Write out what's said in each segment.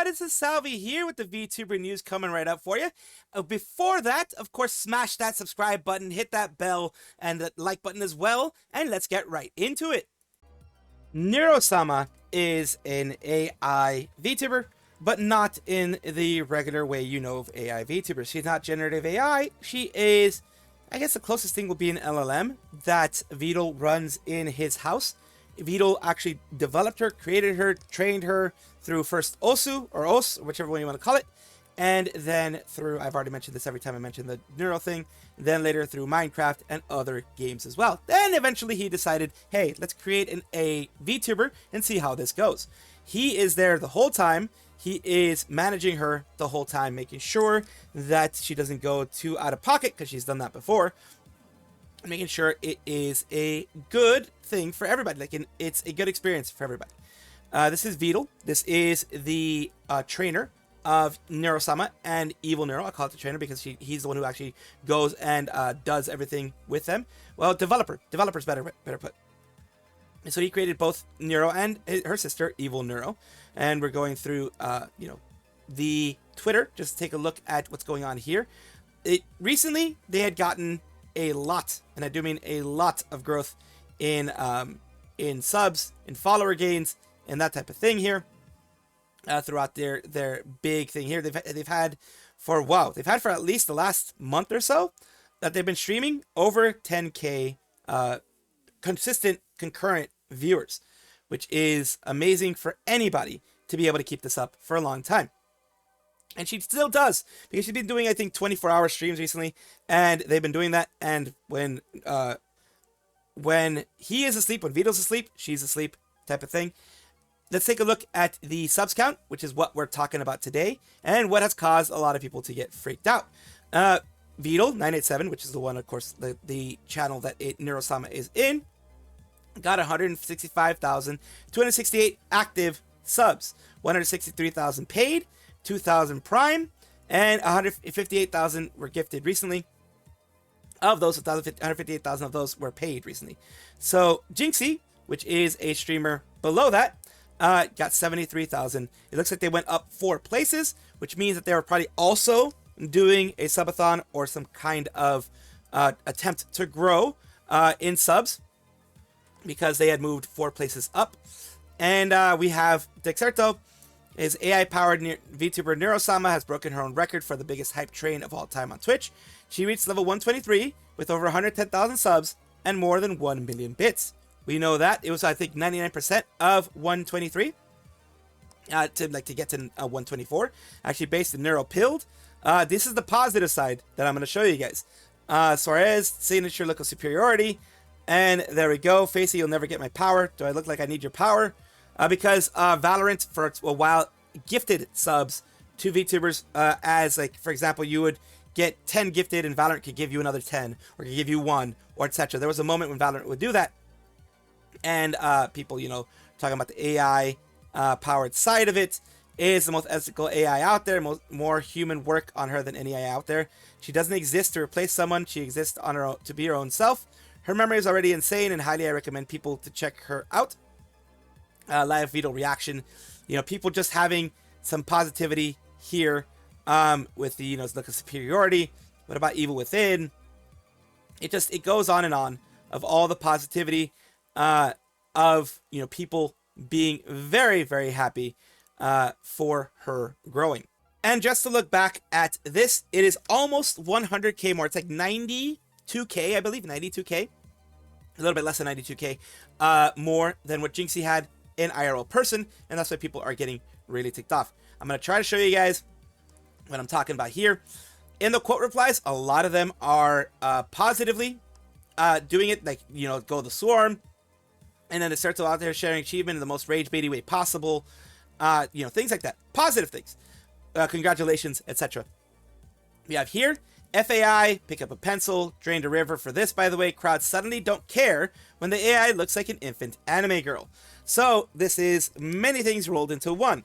everybody, this is Salvi here with the VTuber news coming right up for you. Before that, of course, smash that subscribe button, hit that bell, and the like button as well, and let's get right into it. Neurosama is an AI VTuber, but not in the regular way you know of AI VTubers. She's not generative AI. She is, I guess the closest thing would be an LLM that Vito runs in his house. Vito actually developed her, created her, trained her through first Osu, or Os, whichever one you want to call it, and then through, I've already mentioned this every time I mention the neural thing, then later through Minecraft and other games as well. Then eventually he decided, hey, let's create a VTuber and see how this goes. He is there the whole time. He is managing her the whole time, making sure that she doesn't go too out of pocket, because she's done that before, making sure it is a good thing for everybody, like it's a good experience for everybody. This is Vito. This is the trainer of Neurosama and Evil Neuro. I call it the trainer because he's the one who actually goes and does everything with them. Well, developer's better put. And so he created both Neuro and her sister Evil Neuro, and we're going through the Twitter just to take a look at what's going on here. Recently they had gotten a lot, and I do mean a lot, of growth in subs, in follower gains, and that type of thing here throughout their big thing here. They've had for at least the last month or so that they've been streaming over 10K consistent concurrent viewers, which is amazing for anybody to be able to keep this up for a long time. And she still does, because she's been doing, I think, 24-hour streams recently, and they've been doing that. And when he is asleep, when Vito's asleep, she's asleep, type of thing. Let's take a look at the subs count, which is what we're talking about today, and what has caused a lot of people to get freaked out. Vito 987, which is the one, of course, the channel that Neurosama is in, got 165,268 active subs, 163,000 paid, 2,000 prime, and 158,000 were gifted recently. Of those, 158,000 of those were paid recently. So Jinxie, which is a streamer below that, got 73,000. It looks like they went up 4 places, which means that they were probably also doing a subathon or some kind of attempt to grow in subs, because they had moved 4 places up. And we have Dexerto. His AI-powered VTuber Neurosama has broken her own record for the biggest hype train of all time on Twitch. She reached level 123 with over 110,000 subs and more than 1 million bits. We know that. It was, I think, 99% of 123 to get to 124. Actually based in Neuro Pilled. This is the positive side that I'm going to show you guys. Suarez, signature look of superiority. And there we go. Facey, you'll never get my power. Do I look like I need your power? Because Valorant, for a while, gifted subs to VTubers as, like, for example, you would get 10 gifted and Valorant could give you another 10, or could give you 1, or etc. There was a moment when Valorant would do that, and people, talking about the AI powered side of it, is the most ethical AI out there, more human work on her than any AI out there. She doesn't exist to replace someone. She exists on her own, to be her own self. Her memory is already insane, and highly I recommend people to check her out. Live Vito reaction, people just having some positivity here with the look of superiority. What about Evil Within? It goes on and on of all the positivity of people being very, very happy for her growing. And just to look back at this, it is almost 100k more. It's like 92k, I believe, 92k, a little bit less than 92k more than what Jinxie had in IRL person, and that's why people are getting really ticked off. I'm going to try to show you guys what I'm talking about here. In the quote replies, a lot of them are positively doing it, like, go the swarm, and then it starts out there sharing achievement in the most rage baity way possible, things like that, positive things, congratulations, etc. We have here, FAI, pick up a pencil, drained a river. For this, by the way, crowds suddenly don't care when the AI looks like an infant anime girl. So this is many things rolled into one.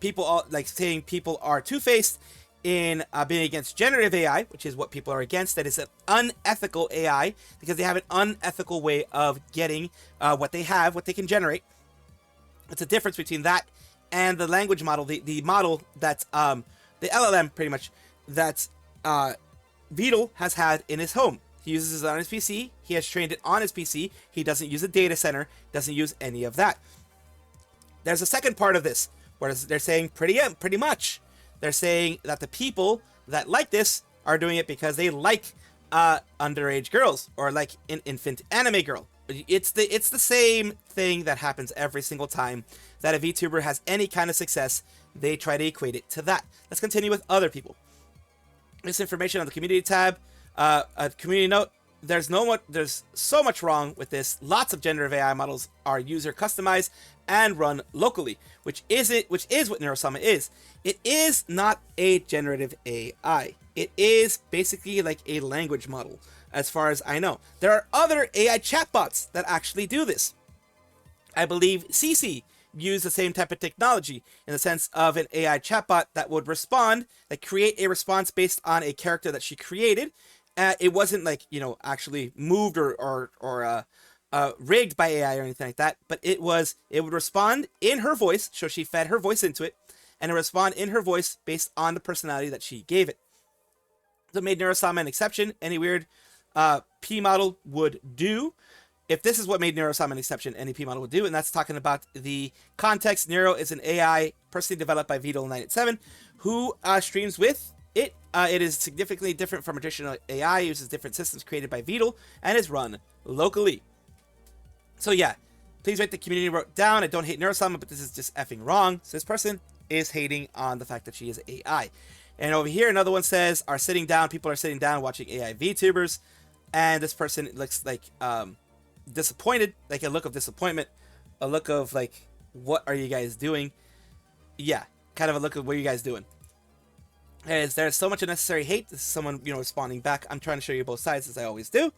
People saying people are two-faced in being against generative AI, which is what people are against. That is an unethical AI, because they have an unethical way of getting what they can generate. It's a difference between that and the language model, the model that's the LLM pretty much that Vtuber has had in his home. He uses it on his PC. He has trained it on his PC. He doesn't use a data center. Doesn't use any of that. There's a second part of this where they're saying pretty much. They're saying that the people that like this are doing it because they like underage girls or like an infant anime girl. It's the same thing that happens every single time that a VTuber has any kind of success. They try to equate it to that. Let's continue with other people. This information on the community tab. A community note. There's so much wrong with this. Lots of generative AI models are user customized and run locally, which is what Neurosama is. It is not a generative AI. It is basically like a language model, as far as I know. There are other AI chatbots that actually do this. I believe CC used the same type of technology in the sense of an AI chatbot that would respond, like create a response based on a character that she created. It wasn't like, actually moved or rigged by AI or anything like that, but it would respond in her voice, so she fed her voice into it, and it would respond in her voice based on the personality that she gave it. So it made Neurosama an exception. Any weird P model would do. If this is what made Neurosama an exception, any P model would do, and that's talking about the context. Neuro is an AI personally developed by Vtuber 987, who streams with it. It is significantly different from traditional AI, uses different systems created by Vtuber, and is run locally. So yeah, please write the community wrote down. I don't hate Neurosama, but this is just effing wrong. So this person is hating on the fact that she is AI. And over here, another one says, people are sitting down watching AI VTubers, and this person looks like disappointed, like a look of disappointment, a look of like, what are you guys doing? Yeah, kind of a look of what are you guys doing? As there's so much unnecessary hate. This is someone, responding back. I'm trying to show you both sides, as I always do.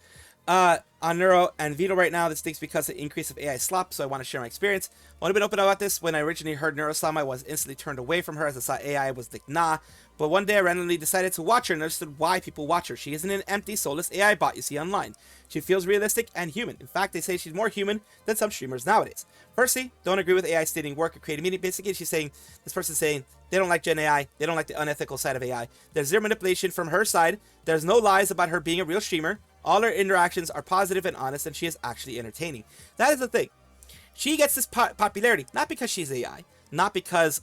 On Neuro and Vtuber right now, this stinks because of the increase of AI slop, so I want to share my experience. I've only been open about this. When I originally heard Neurosama, I was instantly turned away from her as I saw AI was like, nah. But one day I randomly decided to watch her and understood why people watch her. She isn't an empty, soulless AI bot you see online. She feels realistic and human. In fact, they say she's more human than some streamers nowadays. Firstly, don't agree with AI stating work or creating meaning. Basically, this person's saying they don't like Gen AI. They don't like the unethical side of AI. There's zero manipulation from her side. There's no lies about her being a real streamer. All her interactions are positive and honest, and she is actually entertaining. That is the thing. She gets this popularity, not because she's AI, not because,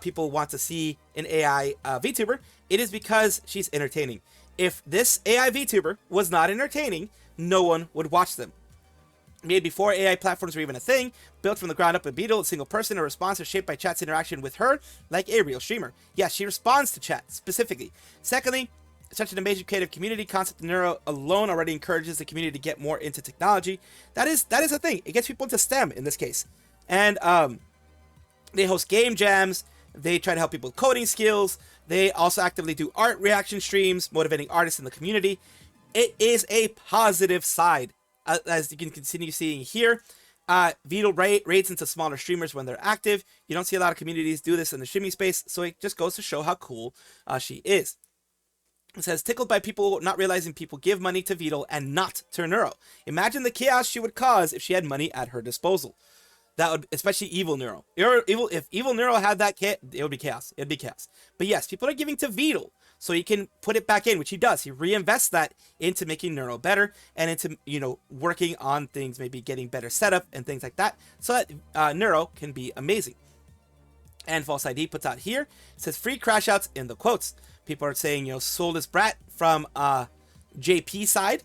people want to see an AI VTuber. It is because she's entertaining. If this AI VTuber was not entertaining, no one would watch them. Made before AI platforms were even a thing, built from the ground up with Vtuber, a single person, her response is shaped by chat's interaction with her, like a real streamer. Yes, she responds to chat, specifically. Secondly, such an amazing creative community concept. Neuro alone already encourages the community to get more into technology. That is a thing. It gets people into STEM in this case. And they host game jams. They try to help people with coding skills. They also actively do art reaction streams, motivating artists in the community. It is a positive side, as you can continue seeing here. Vtuber raids into smaller streamers when they're active. You don't see a lot of communities do this in the streaming space, so it just goes to show how cool she is. It says, tickled by people not realizing people give money to Vtuber and not to Neuro. Imagine the chaos she would cause if she had money at her disposal. That would, especially evil Neuro. If evil Neuro had that kit, it would be chaos. It'd be chaos. But yes, people are giving to Vtuber, so he can put it back in, which he does. He reinvests that into making Neuro better and into, working on things, maybe getting better setup and things like that, so that Neuro can be amazing. And falseyed puts out here, it says free crash outs in the quotes. People are saying, soulless brat from JP side.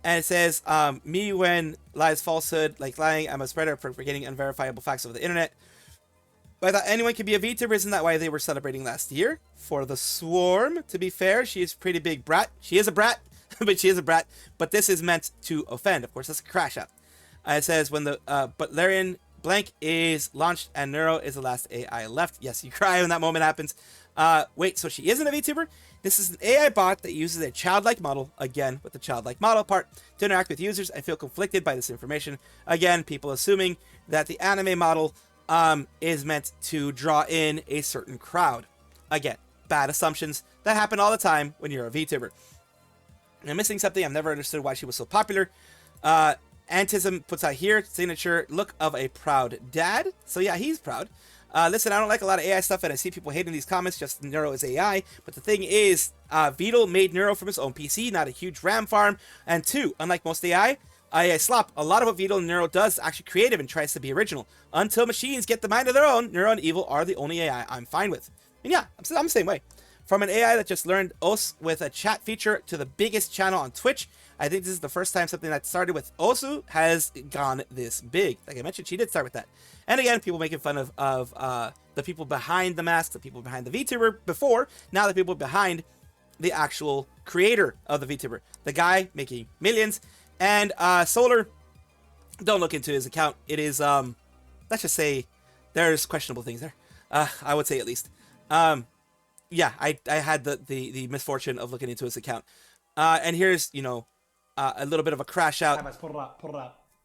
And it says, me when lies falsehood, like lying, I'm a spreader for getting unverifiable facts over the internet. But I thought anyone could be a VTuber. Isn't that why they were celebrating last year? For the swarm, to be fair, she is a pretty big brat. She is a brat, but she is a brat. But this is meant to offend. Of course, that's a crash out. It says, when the Butlerian blank is launched and Neuro is the last AI left. Yes, you cry when that moment happens. Wait, so she isn't a VTuber? This is an AI bot that uses a childlike model, again, with the childlike model part, to interact with users. I feel conflicted by this information. Again, people assuming that the anime model is meant to draw in a certain crowd. Again, bad assumptions that happen all the time when you're a VTuber. I'm missing something. I've never understood why she was so popular. Antism puts out here, signature look of a proud dad. So yeah, he's proud. Listen, I don't like a lot of AI stuff, and I see people hating these comments, just Neuro is AI. But the thing is, Vtuber made Neuro from his own PC, not a huge RAM farm. And 2, unlike most AI slop, a lot of what Vtuber and Neuro does is actually creative and tries to be original. Until machines get the mind of their own, Neuro and Evil are the only AI I'm fine with. And yeah, I'm the same way. From an AI that just learned OS with a chat feature to the biggest channel on Twitch, I think this is the first time something that started with Osu has gone this big. Like I mentioned, she did start with that. And again, people making fun of the people behind the mask, the people behind the VTuber before, now the people behind the actual creator of the VTuber. The guy making millions. And Solar, don't look into his account. It is, let's just say, there's questionable things there. I would say at least. Yeah, I had the misfortune of looking into his account. And here's, you know, a little bit of a crash out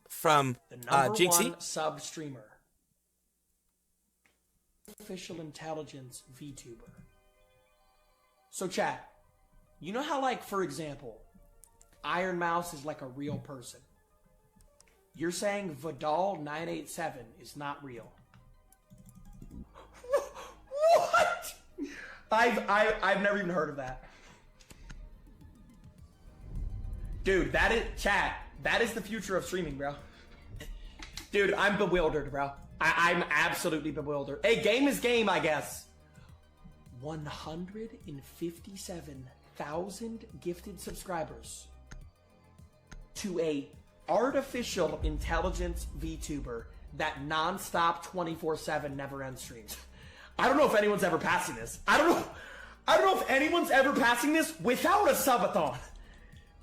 from the number Jinxie. one sub streamer. Artificial intelligence VTuber. So chat, you know how, like, for example, Iron Mouse is like a real person. You're saying Vidal 987 is not real. What? I've never even heard of that. Dude, that is, chat, that is the future of streaming, bro. Dude, I'm bewildered, bro. I'm absolutely bewildered. Hey, game is game, I guess. 157,000 gifted subscribers to a artificial intelligence VTuber that non-stop 24/7 never ends streams. I don't know if anyone's ever passing this. I don't know if anyone's ever passing this without a subathon.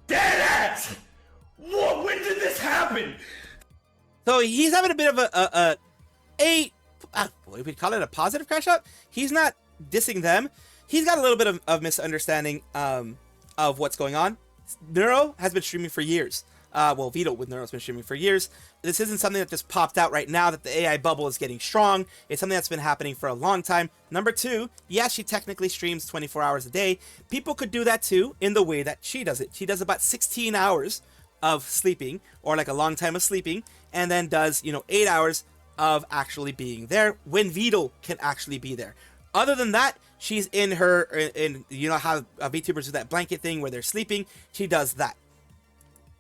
Dead it! What? When did this happen? So he's having a bit of we'd call it a positive crash out. He's not dissing them. He's got a little bit of misunderstanding of what's going on. Neuro has been streaming for years. Well, Vito with Neuro has been streaming for years. This isn't something that just popped out right now that the AI bubble is getting strong. It's something that's been happening for a long time. Number 2, yes, she technically streams 24 hours a day. People could do that too in the way that she does it. She does about 16 hours of sleeping, or like a long time of sleeping, and then does, 8 hours of actually being there when Vito can actually be there. Other than that, she's in you know how VTubers do that blanket thing where they're sleeping. She does that.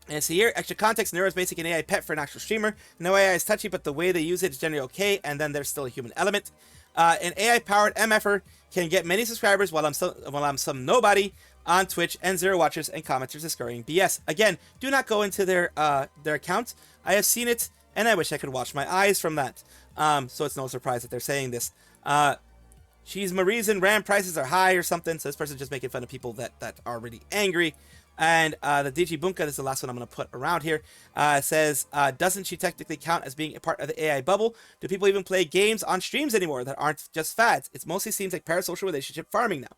And so here, extra context, Neuro is basically an AI pet for an actual streamer. No AI is touchy, but the way they use it is generally okay, and then there's still a human element. An AI-powered MFer can get many subscribers while I'm some nobody on Twitch, and 0 watchers and commenters is scurrying BS. Again, do not go into their account. I have seen it, and I wish I could wash my eyes from that. So it's no surprise that they're saying this. She's Marie's and RAM prices are high or something, so this person's just making fun of people that are really angry. And the DG Bunka, this is the last one I'm going to put around here, says, doesn't she technically count as being a part of the AI bubble? Do people even play games on streams anymore that aren't just fads? It mostly seems like parasocial relationship farming now.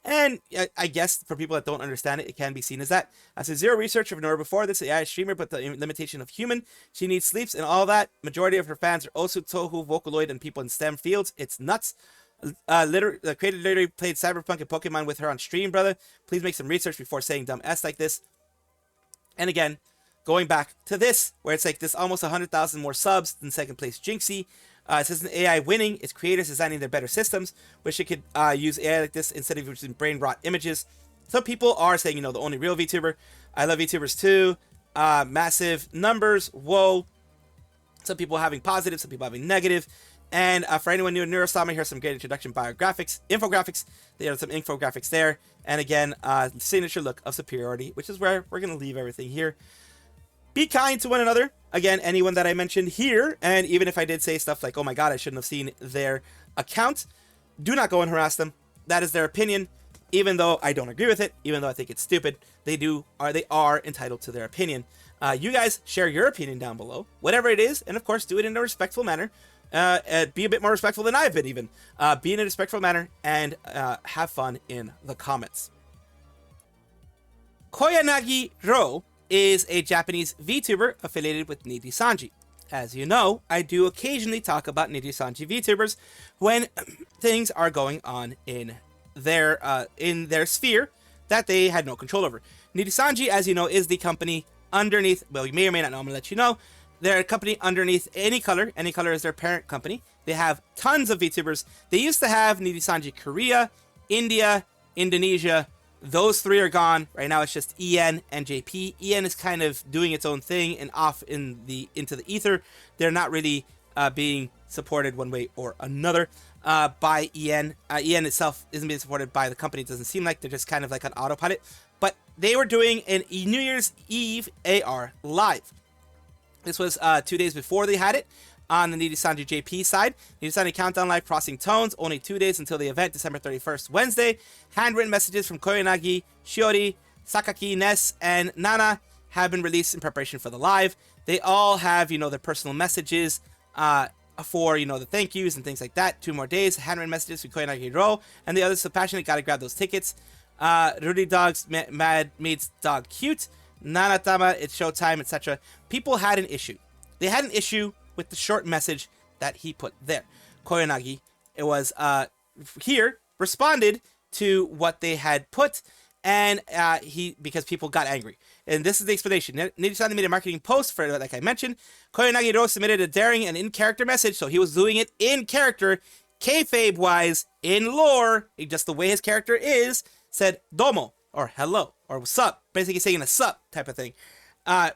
And I guess for people that don't understand it, it can be seen as that. I said 0 research of Nora before this AI streamer, but the limitation of human. She needs sleeps and all that. Majority of her fans are Osu, Tohu, Vocaloid, and people in STEM fields. It's nuts. The creator literally played Cyberpunk and Pokemon with her on stream, brother. Please make some research before saying dumb S like this. And again, going back to this, where it's like this almost 100,000 more subs than second place Jinxie. It says an AI winning. Its creators designing their better systems. Wish it could use AI like this instead of using brain rot images. Some people are saying, the only real VTuber. I love VTubers too. Massive numbers. Whoa. Some people having positive, some people having negative. And for anyone new in Neurosama, here's some great introduction infographics. There are some infographics there. And again, signature look of superiority, which is where we're going to leave everything here. Be kind to one another. Again, anyone that I mentioned here, and even if I did say stuff like, oh my god, I shouldn't have seen their account, do not go and harass them. That is their opinion. Even though I don't agree with it, even though I think it's stupid, they are entitled to their opinion. You guys share your opinion down below, whatever it is, and of course, do it in a respectful manner. Be a bit more respectful than I've been, even. Be in a respectful manner and have fun in the comments. Koyanagi Ro is a Japanese VTuber affiliated with Nijisanji. As you know, I do occasionally talk about Nijisanji VTubers when things are going on in their sphere that they had no control over. Nijisanji, as you know, is the company underneath, well, you may or may not know, I'm going to let you know, they're a company underneath Any Color. Any Color is their parent company. They have tons of VTubers. They used to have Nijisanji Korea, India, Indonesia. Those 3 are gone. Right now it's just EN and JP. EN is kind of doing its own thing and off into the ether. They're not really being supported one way or another by EN. EN itself isn't being supported by the company. It doesn't seem like. They're just kind of like on autopilot. But they were doing an New Year's Eve AR live. This was 2 days before they had it on the Nijisanji JP side. Nijisanji Countdown Live Crossing Tones, only 2 days until the event, December 31st, Wednesday. Handwritten messages from Koyanagi, Shiori, Sakaki, Ness, and Nana have been released in preparation for the live. They all have, their personal messages for, the thank yous and things like that. 2 more days, handwritten messages from Koyanagi Ro, and the others so passionate, gotta grab those tickets. Rudy Dog's Mad Maid's Dog Cute, Nanatama, It's Showtime, etc. People had an issue. They had an issue with the short message that he put there. Koyanagi, it was here, responded to what they had put, and because people got angry. And this is the explanation. Nijisanji made a marketing post for, like I mentioned. Koyanagi Ro submitted a daring and in-character message, so he was doing it in character, kayfabe-wise, in lore, just the way his character is, said domo, or hello, or what's up, basically saying a sup type of thing.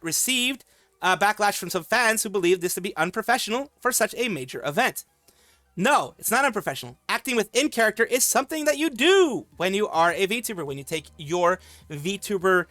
Received backlash from some fans who believed this to be unprofessional for such a major event. No, it's not unprofessional. Acting within character is something that you do when you are a VTuber, when you take your VTuber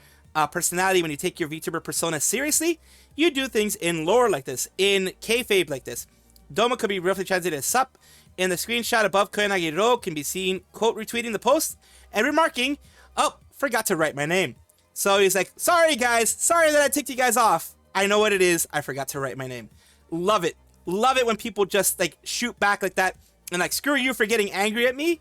personality, when you take your VTuber persona seriously, you do things in lore like this, in kayfabe like this. Domo could be roughly translated as sup. In the screenshot above, Koyanagi Ro can be seen, quote, retweeting the post and remarking, oh, forgot to write my name. So he's like, sorry guys, sorry that I ticked you guys off. I know what it is, I forgot to write my name. Love it. Love it when people just like shoot back like that and like, screw you for getting angry at me.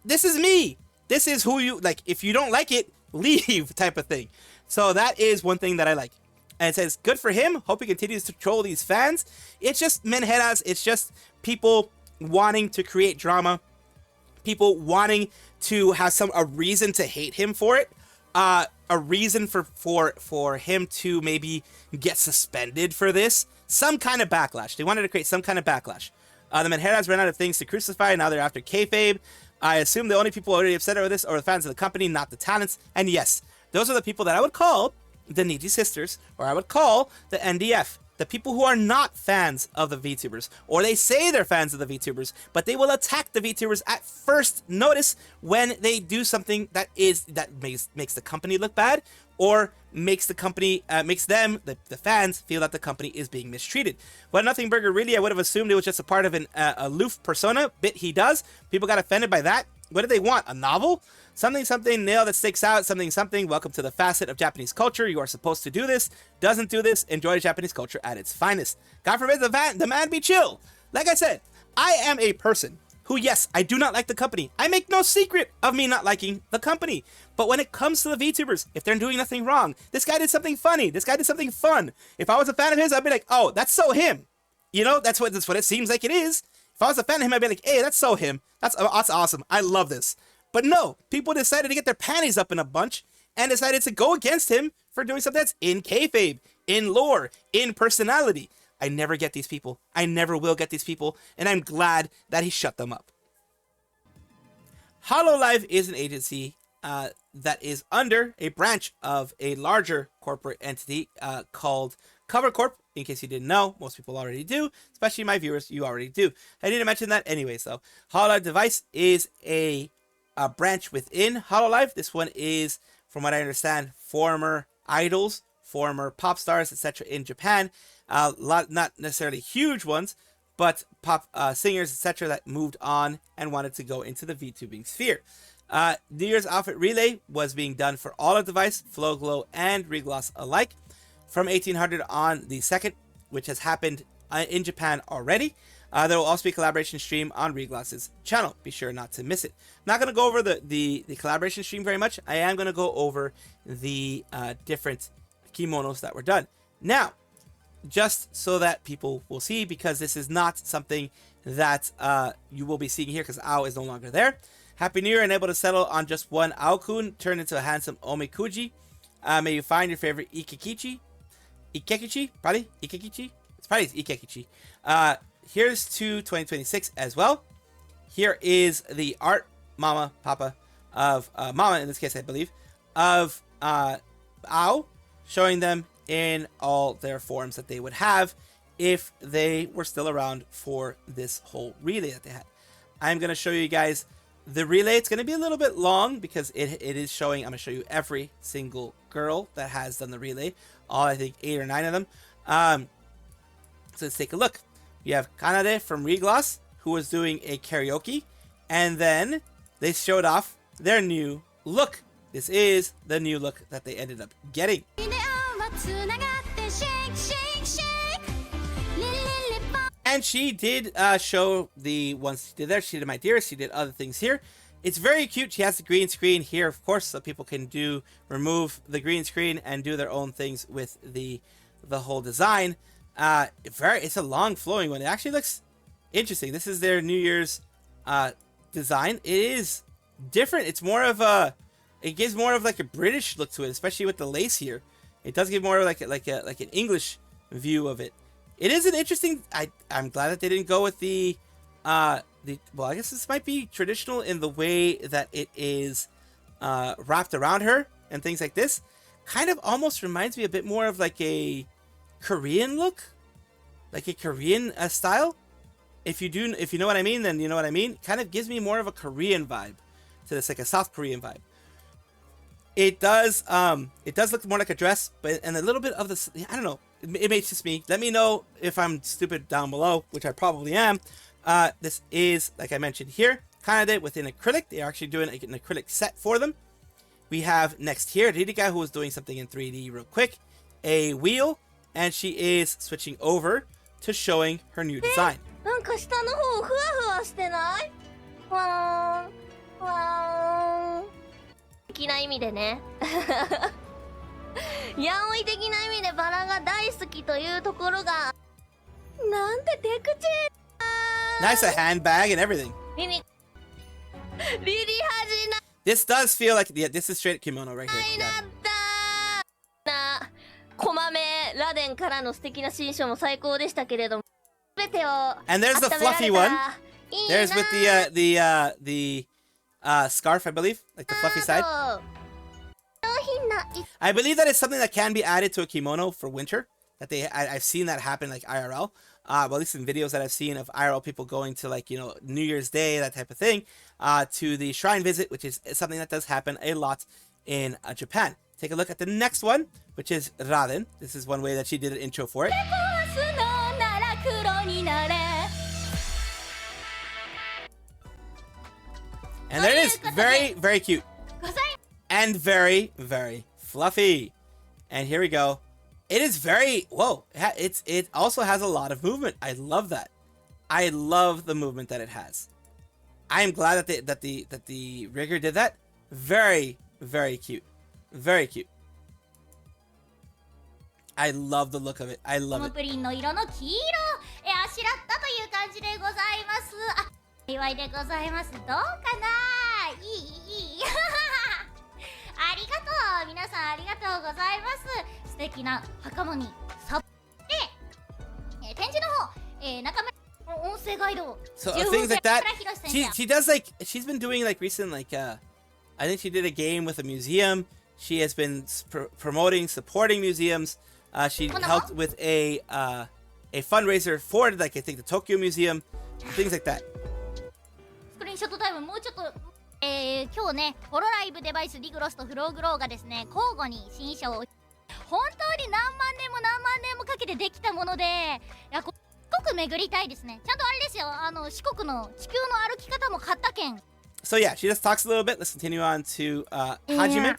This is me. This is who you, like, if you don't like it, leave type of thing. So that is one thing that I like. And it says, good for him. Hope he continues to troll these fans. It's just menheras. It's just people wanting to create drama. People wanting to have a reason to hate him for it. A reason for him to maybe get suspended for this. Some kind of backlash. They wanted to create some kind of backlash. The menheras ran out of things to crucify. Now they're after kayfabe. I assume the only people already upset over this are the fans of the company, not the talents. And yes, those are the people that I would call the Niji Sisters, or I would call the NDF. The people who are not fans of the VTubers, or they say they're fans of the VTubers, but they will attack the VTubers at first notice when they do something that makes the company look bad, or makes the company, makes them, the fans, feel that the company is being mistreated. But Nothing Burger, really, I would have assumed it was just a part of an aloof persona bit he does. People got offended by that. What did they want? A novel? Something, nail that sticks out, something. Welcome to the facet of Japanese culture. You are supposed to do this. Doesn't do this. Enjoy Japanese culture at its finest. God forbid the man be chill. Like I said, I am a person who, yes, I do not like the company. I make no secret of me not liking the company. But when it comes to the VTubers, if they're doing nothing wrong, this guy did something funny. This guy did something fun. If I was a fan of his, I'd be like, oh, that's so him. You know, that's what it seems like it is. If I was a fan of him, I'd be like, hey, that's so him. That's awesome. I love this. But no, people decided to get their panties up in a bunch and decided to go against him for doing something that's in kayfabe, in lore, in personality. I never get these people. I never will get these people, and I'm glad that he shut them up. Hololive is an agency that is under a branch of a larger corporate entity called Cover Corp. In case you didn't know, most people already do, especially my viewers, you already do. I need to mention that anyways, though. Hololive Device is a branch within Hololive. This one is, from what I understand, former idols, former pop stars, etc. in Japan. A lot, not necessarily huge ones, but pop singers, etc. that moved on and wanted to go into the VTubing sphere. New Year's outfit relay was being done for all of Device, Flow Glow, and Regloss alike from 1800 on the 2nd, which has happened in Japan already. There will also be a collaboration stream on Regloss's channel. Be sure not to miss it. I'm not going to go over the collaboration stream very much. I am going to go over the different kimonos that were done. Now, just so that people will see, because this is not something that you will be seeing here, because Ao is no longer there. Happy New Year, and able to settle on just one Ao-kun, turned into a handsome Omikuji. May you find your favorite Ikekichi. Ikekichi? Probably Ikekichi? It's probably Ikekichi. here's to 2026 as well. Here is the art papa of mama in this case, I believe, of Ao, showing them in all their forms that they would have if they were still around for this whole relay that they had. I'm going to show you guys the relay. It's going to be a little bit long because it is showing, I'm going to show you every single girl that has done the relay. All, I think, 8 or 9 of them. So let's take a look. You have Kanade from Regloss, who was doing a karaoke, and then they showed off their new look. This is the new look that they ended up getting. And she did show the ones she did there. She did My Dearest. She did other things here. It's very cute. She has the green screen here, of course, so people can remove the green screen and do their own things with the whole design. It's a long flowing one. It actually looks interesting. This is their New Year's design. It is different. It's more of it gives more of like a British look to it, especially with the lace here. It does give more of like an English view of it. It is an interesting. I'm glad that they didn't go with the well, I guess this might be traditional in the way that it is wrapped around her and things like this. Kind of almost reminds me a bit more of like a Korean look, like a Korean style. If you know what I mean, then you know what I mean. Kind of gives me more of a Korean vibe to this, like a South Korean vibe. It does look more like a dress, but and a little bit of this. I don't know. It makes just me. Let me know if I'm stupid down below, which I probably am. This is, like I mentioned here, Kanade with an acrylic. They're actually doing an acrylic set for them. We have next here Ririka, who is doing something in 3D real quick, a wheel, and she is switching over to showing her new design. Nice, a handbag and everything. This does feel like, yeah, this is straight kimono right here. Yeah. And there's the fluffy one. There's with the scarf, I believe, like the fluffy side. I believe that is something that can be added to a kimono for winter. I've seen that happen like IRL. Well, at least in videos that I've seen of IRL people going to, like, you know, New Year's Day, that type of thing, to the shrine visit, which is something that does happen a lot in Japan. Take a look at the next one, which is Raden. This is one way that she did an intro for it. And there it is. Very, very cute. And very, very fluffy. And here we go. It is very, whoa, it also has a lot of movement. I love that. I love the movement that it has. I am glad that the rigger did that. Very, very cute. Very cute. I love the look of it. I love it. So things like that. She does, like, she's been doing like recent, like I think she did a game with a museum. She has been promoting, supporting museums. She helped with a fundraiser for, like, I think the Tokyo Museum, things like that. 今日ね、ホロライブデバイスリグロスとフローグローがですね、交互に新書を本当に何万年もかけてできたもので、いや、四国巡りたいですね。ちゃんとあれですよ、四国の地球の歩き方も買ったけん。So yeah, she just talks a little bit. Let's continue on to Hajime,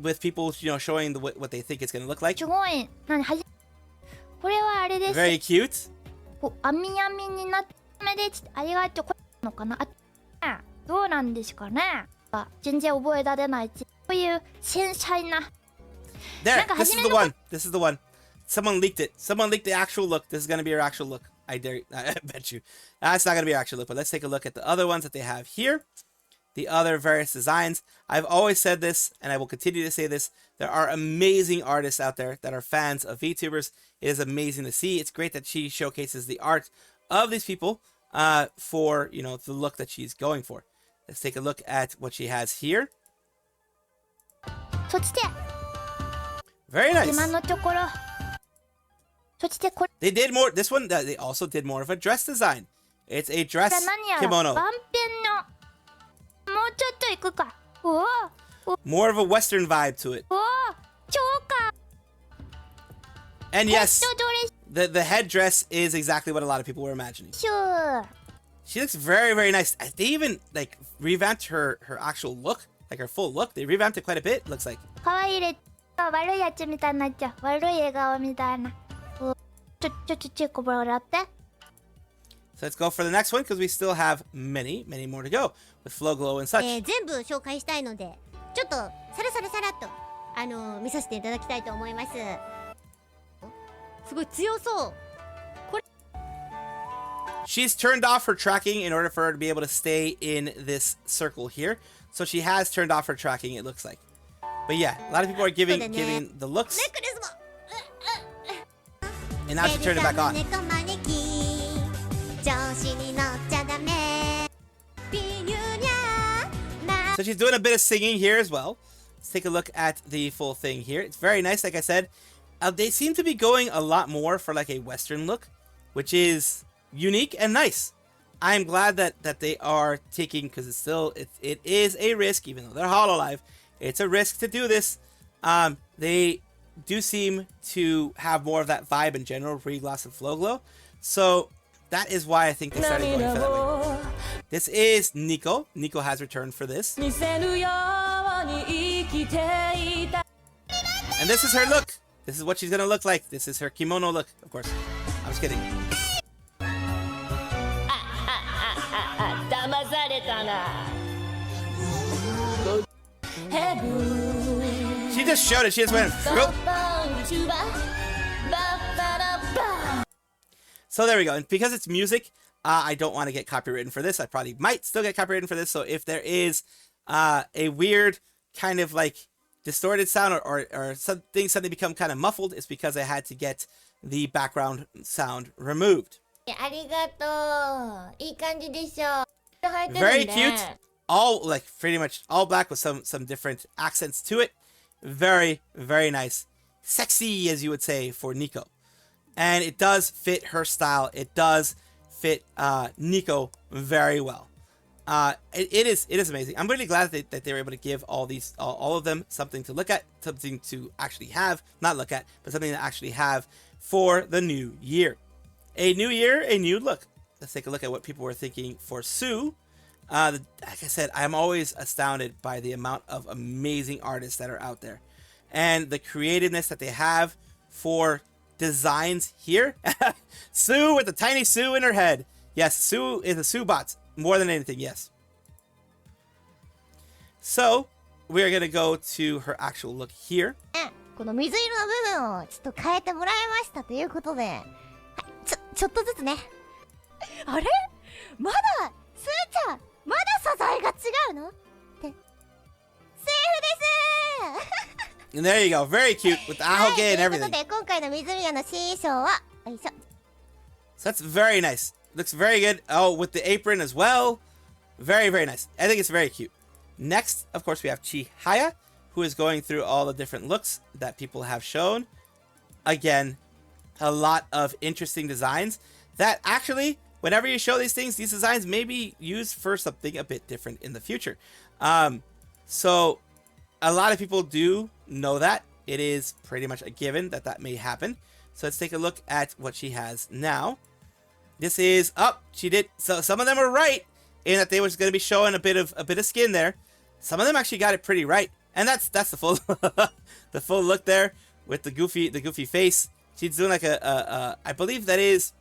with people, you know, showing what they think it's going to look like. すごい。これはあれです。 Very cute. 網になってめでありがとうのかな。どうなんですかね。全然覚えられない。こういう繊細な。There, this is the one. This is the one. Someone leaked it. Someone leaked the actual look. This is going to be her actual look. I bet you. That's not going to be her actual look, but let's take a look at the other ones that they have here. the other various designs. I've always said this, and I will continue to say this. There are amazing artists out there that are fans of VTubers. It is amazing to see. It's great that she showcases the art of these people for, you know, the look that she's going for. Let's take a look at what she has here. Very nice. They did more. This one, they also did more of a dress design. It's a dress kimono. More of a Western vibe to it. And yes, the headdress is exactly what a lot of people were imagining. She looks very, very nice. They even like revamped her actual look, like her full look. They revamped it quite a bit, looks like. So let's go for the next one because we still have many, many more to go with Flow Glow and such. 全部紹介したいので、ちょっとさらさらさらっと見させていただきたいと思います。すごい強そう。 She's turned off her tracking in order for her to be able to stay in this circle here. So she has turned off her tracking, it looks like. But yeah, a lot of people are giving the looks. And now she turned it back on. So she's doing a bit of singing here as well. Let's take a look at the full thing here. It's very nice, like I said. They seem to be going a lot more for like a Western look, which is unique and nice. I'm glad that they are taking, because it's still it is a risk, even though they're Hololive. It's a risk to do this. They do seem to have more of that vibe in general, Regloss and Flow Glow. So that is why I think they started going for that way. This is Nico. Nico has returned for this. And this is her look. This is what she's gonna look like. This is her kimono look, of course. I'm just kidding. She just showed it. She just went. So there we go. And because it's music, I don't want to get copywritten for this. I probably might still get copywritten for this. So if there is a weird kind of like distorted sound or something suddenly become kind of muffled, it's because I had to get the background sound removed. Very cute. All like pretty much all black with some different accents to it. Very, very nice. Sexy, as you would say, for Nico. And it does fit her style. It does fit Nico very well. It is amazing. I'm really glad that they were able to give all of them something to look at, something to actually have, not look at, but something to actually have for the new year. A new year, a new look. Let's take a look at what people were thinking for Sue. Like I said, I'm always astounded by the amount of amazing artists that are out there and the creativeness that they have for designs here. Sue with the tiny Sue in her head. Yes, Sue is a Sue bot more than anything. Yes. So we are going to go to her actual look here. この水色の部分をちょっと変えてもらいましたということで、はい、ちょっとずつね。あれ？まだスーちゃん、まだ素材が違うの？ってセーフです。 And there you go, very cute with the ahoge and everything. ということで今回の水色の新衣装は、よいしょ。 So that's very nice. Looks very good. Oh, with the apron as well. Very, very nice. I think it's very cute. Next, of course, we have Chihaya, who is going through all the different looks that people have shown. Again, a lot of interesting designs that actually, whenever you show these things, these designs may be used for something a bit different in the future. So a lot of people do know that. It is pretty much a given that that may happen. So let's take a look at what she has now. This is she did so some of them are right in that they was going to be showing a bit of skin there. Some of them actually got it pretty right. And that's the full the full look there with the goofy face. She's doing like I believe that is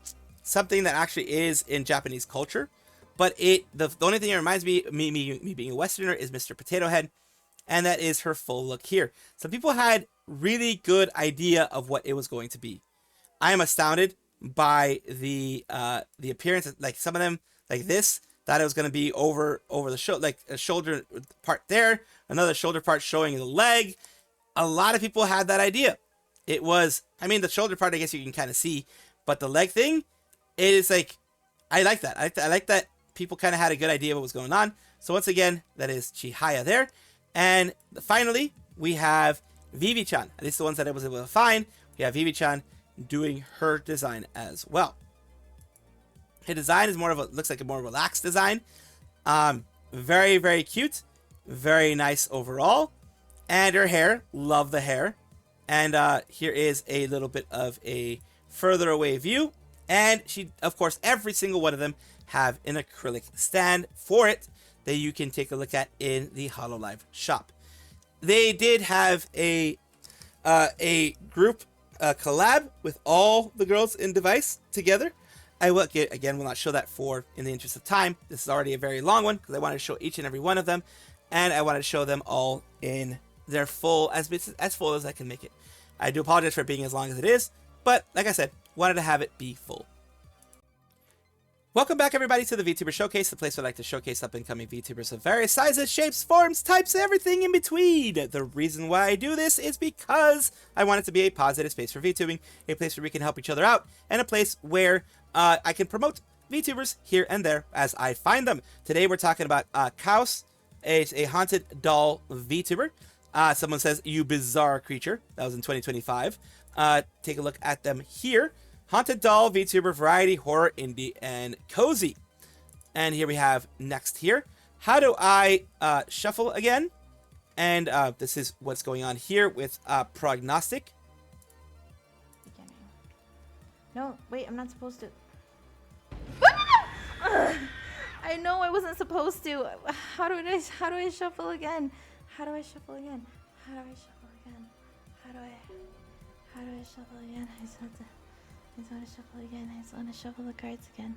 something that actually is in Japanese culture, but the only thing that reminds me being a Westerner is Mr. Potato Head, and that is her full look here. Some people had really good idea of what it was going to be. I am astounded by the appearance. Like some of them, like this, that it was going to be over the shoulder, like a shoulder part there, another shoulder part showing the leg. A lot of people had that idea. It was, I mean, the shoulder part, I guess you can kind of see, but the leg thing, it is like, I like that. I like that people kind of had a good idea of what was going on. So once again, that is Chihaya there. And finally, we have Vivi-chan. At least the ones that I was able to find. We have Vivi-chan doing her design as well. Her design is looks like a more relaxed design. Very, very cute. Very nice overall. And her hair, love the hair. And here is a little bit of a further away view. And she, of course, every single one of them have an acrylic stand for it that you can take a look at in the Hololive shop. They did have a group collab with all the girls in Device together. I will not show that in the interest of time. This is already a very long one because I wanted to show each and every one of them, and I wanted to show them all in their full, as full as I can make it. I do apologize for it being as long as it is, but like I said, wanted to have it be full. Welcome back, everybody, to the VTuber Showcase, the place where I like to showcase up-and-coming VTubers of various sizes, shapes, forms, types, everything in between. The reason why I do this is because I want it to be a positive space for VTubing, a place where we can help each other out, and a place where I can promote VTubers here and there as I find them. Today, we're talking about Khaos, a haunted doll VTuber. Someone says, "You bizarre creature." That was in 2025. Take a look at them here. Haunted doll, VTuber, variety, horror, indie, and cozy. And here we have next here. How do I shuffle again? And this is what's going on here with prognostic. No, wait, I'm not supposed to. I know I wasn't supposed to. How do I shuffle again? How do I shuffle again? How do I shuffle again? How do I shuffle again? I just want to shuffle again. I just want to shuffle the cards again.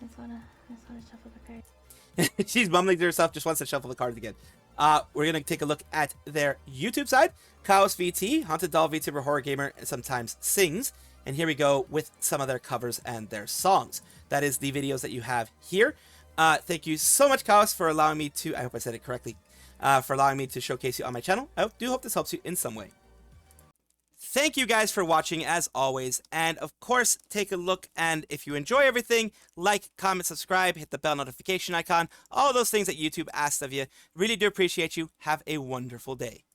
I just want to shuffle the cards. She's mumbling to herself, just wants to shuffle the cards again. We're going to take a look at their YouTube side. KhaosVT, haunted doll VTuber, horror gamer, and sometimes sings. And here we go with some of their covers and their songs. That is the videos that you have here. Thank you so much, Khaos, for allowing me to, I hope I said it correctly, for allowing me to showcase you on my channel. I do hope this helps you in some way. Thank you guys for watching as always, and of course take a look, and if you enjoy everything, like, comment, subscribe, hit the bell notification icon, all those things that YouTube asks of you. Really do appreciate you. Have a wonderful day.